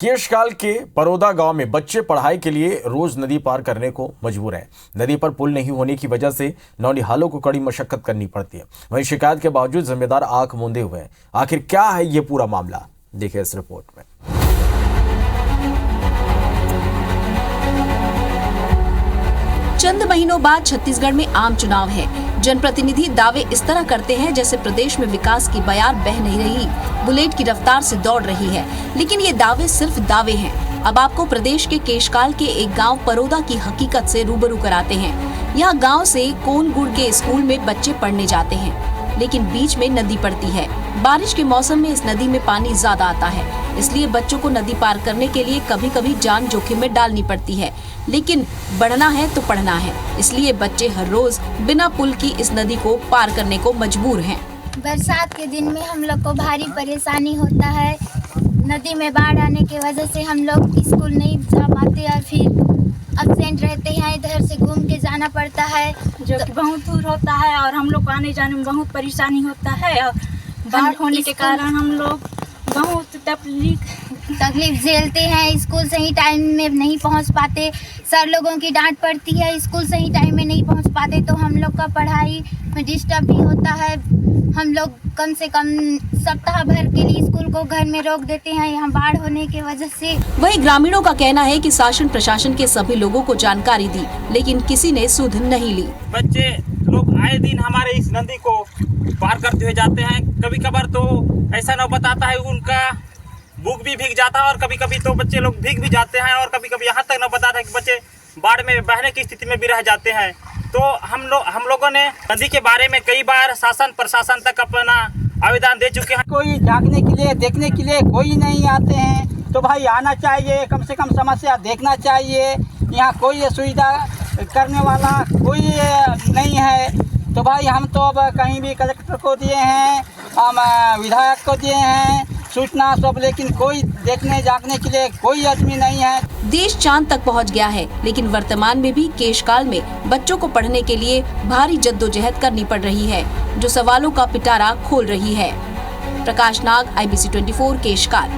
केशकाल के परोदा गांव में बच्चे पढ़ाई के लिए रोज नदी पार करने को मजबूर हैं। नदी पर पुल नहीं होने की वजह से नौनिहालों को कड़ी मशक्कत करनी पड़ती है। वहीं शिकायत के बावजूद जिम्मेदार आंख मूंदे हुए हैं। आखिर क्या है ये पूरा मामला, देखिए इस रिपोर्ट में। चंद महीनों बाद छत्तीसगढ़ में आम चुनाव है। जनप्रतिनिधि दावे इस तरह करते हैं जैसे प्रदेश में विकास की बयार बह नहीं रही, बुलेट की रफ्तार से दौड़ रही है। लेकिन ये दावे सिर्फ दावे हैं। अब आपको प्रदेश के केशकाल के एक गांव परोदा की हकीकत से रूबरू कराते हैं। यहाँ गांव से कोनगुड़ के स्कूल में बच्चे पढ़ने जाते हैं, लेकिन बीच में नदी पड़ती है। बारिश के मौसम में इस नदी में पानी ज्यादा आता है, इसलिए बच्चों को नदी पार करने के लिए कभी कभी जान जोखिम में डालनी पड़ती है। लेकिन बढ़ना है तो पढ़ना है, इसलिए बच्चे हर रोज बिना पुल की इस नदी को पार करने को मजबूर हैं। बरसात के दिन में हम लोग को भारी परेशानी होता है। नदी में बाढ़ आने की वजह से हम लोग स्कूल नहीं जा पाते और फिर एब्सेंट रहते हैं। इधर से घूम के जाना पड़ता है, जो कि बहुत दूर होता है और हम लोग को आने जाने में बहुत परेशानी होता है। और बाढ़ होने के कारण हम लोग बहुत तकलीफ झेलते हैं। स्कूल सही टाइम में नहीं पहुंच पाते, सर लोगों की डांट पड़ती है। स्कूल सही टाइम में नहीं पहुंच पाते तो हम लोग का पढ़ाई में डिस्टर्ब भी होता है। हम लोग कम से कम सप्ताह भर के लिए स्कूल को घर में रोक देते हैं यहाँ बाढ़ होने की वजह से। वहीं ग्रामीणों का कहना है कि शासन प्रशासन के सभी लोगों को जानकारी दी, लेकिन किसी ने सुध नहीं ली। बच्चे लोग आए दिन हमारे इस नदी को पार करते हुए जाते हैं। कभी कभार तो ऐसा नौबत आता है उनका बुक भी भीग जाता है और कभी कभी तो बच्चे लोग भीग भी जाते हैं और कभी कभी यहाँ तक नौबत आता है कि बच्चे बाढ़ में बहने की स्थिति में भी रह जाते हैं। तो हम लोगों ने नदी के बारे में कई बार शासन प्रशासन तक अपना आवेदन दे चुके हैं। कोई झांकने के लिए देखने के लिए कोई नहीं आते हैं, तो भाई आना चाहिए, कम से कम समस्या देखना चाहिए। यहाँ कोई सुविधा करने वाला कोई नहीं है। तो भाई हम तो अब कहीं भी कलेक्टर को दिए हैं, हम विधायक को दिए हैं सूचना सब, लेकिन कोई देखने झांकने के लिए कोई आदमी नहीं है। देश चांद तक पहुंच गया है, लेकिन वर्तमान में भी केशकाल में बच्चों को पढ़ने के लिए भारी जद्दोजहद करनी पड़ रही है, जो सवालों का पिटारा खोल रही है। प्रकाश नाग, IBC 24 केशकाल।